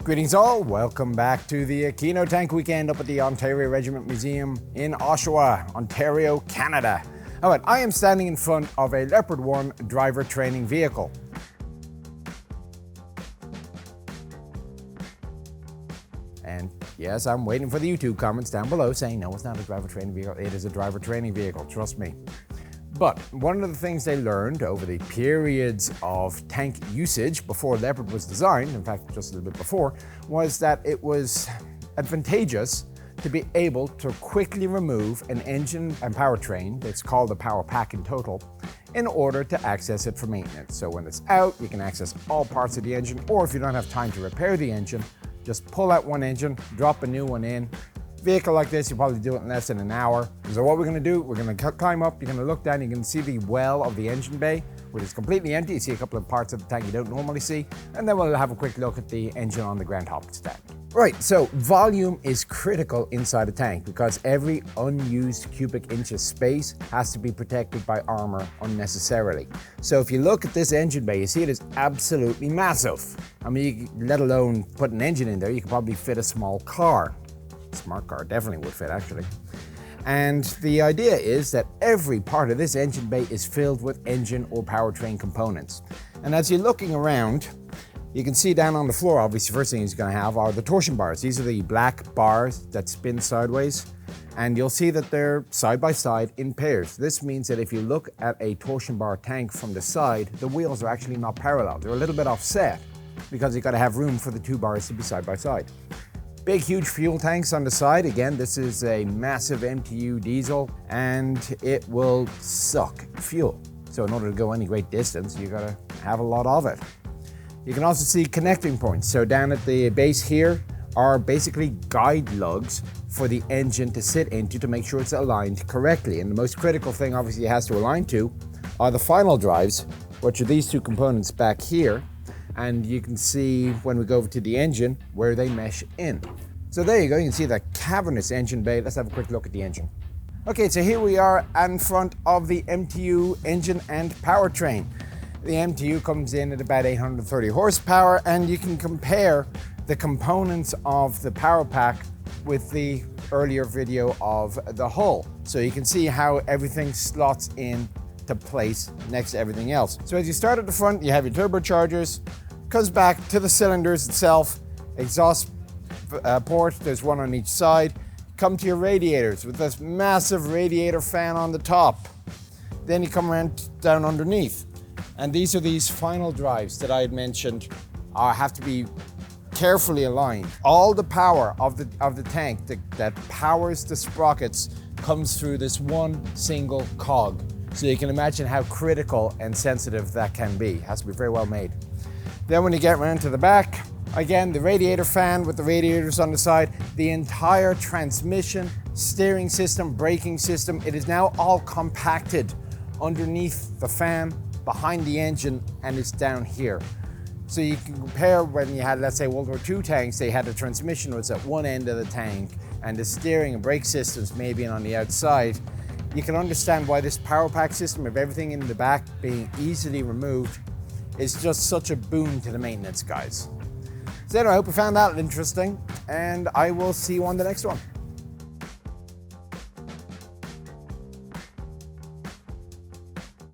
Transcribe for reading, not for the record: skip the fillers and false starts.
Greetings all, welcome back to the Aquino Tank Weekend up at the Ontario Regiment Museum in Oshawa, Ontario, Canada. Alright, I am standing in front of a Leopard 1 driver training vehicle. And yes, I'm waiting for the YouTube comments down below saying no, it's not a driver training vehicle, it is a driver training vehicle, trust me. But one of the things they learned over the periods of tank usage before Leopard was designed, in fact just a little bit before, was that it was advantageous to be able to quickly remove an engine and powertrain, it's called a power pack in total, in order to access it for maintenance. So when it's out, you can access all parts of the engine, or if you don't have time to repair the engine, just pull out one engine, drop a new one in. Vehicle like this, you probably do it in less than an hour. So what we're going to do, we're going to climb up, you're going to look down, you can see the well of the engine bay, which is completely empty. You see a couple of parts of the tank you don't normally see, and then we'll have a quick look at the engine on the ground hop stand. Right, so volume is critical inside a tank because every unused cubic inch of space has to be protected by armor unnecessarily. So if you look at this engine bay, you see it is absolutely massive. I mean, let alone put an engine in there, you could probably fit a small car. Smart car definitely would fit actually. And the idea is that every part of this engine bay is filled with engine or powertrain components. And as you're looking around, you can see down on the floor, obviously first thing he's going to have are the torsion bars. These are the black bars that spin sideways. And you'll see that they're side by side in pairs. This means that if you look at a torsion bar tank from the side, the wheels are actually not parallel. They're a little bit offset because you've got to have room for the two bars to be side by side. Big, huge fuel tanks on the side. Again, this is a massive Mtu diesel and it will suck fuel. So in order to go any great distance, you gotta have a lot of it. You can also see connecting points. So down at the base here are basically guide lugs for the engine to sit into to make sure it's aligned correctly. And the most critical thing obviously it has to align to are the final drives, which are these two components back here. And you can see when we go over to the engine where they mesh in. So there you go, you can see that cavernous engine bay. Let's have a quick look at the engine. Okay, so here we are in front of the Mtu Engine and Powertrain. The Mtu comes in at about 830 horsepower, and you can compare the components of the power pack with the earlier video of the hull. So you can see how everything slots in to place next to everything else. So as you start at the front, you have your turbochargers, comes back to the cylinders itself, exhaust port, there's one on each side. Come to your radiators with this massive radiator fan on the top. Then you come around down underneath. And these are these final drives that I had mentioned have to be carefully aligned. All the power of the tank that powers the sprockets comes through this one single cog. So you can imagine how critical and sensitive that can be. It has to be very well made. Then when you get around to the back, again, the radiator fan with the radiators on the side, the entire transmission, steering system, braking system, it is now all compacted underneath the fan, behind the engine, and it's down here. So you can compare when you had, let's say, World War II tanks, they had the transmission was at one end of the tank, and the steering and brake systems maybe on the outside. You can understand why this power pack system of everything in the back being easily removed is just such a boon to the maintenance guys. So anyway, I hope you found that interesting, and I will see you on the next one.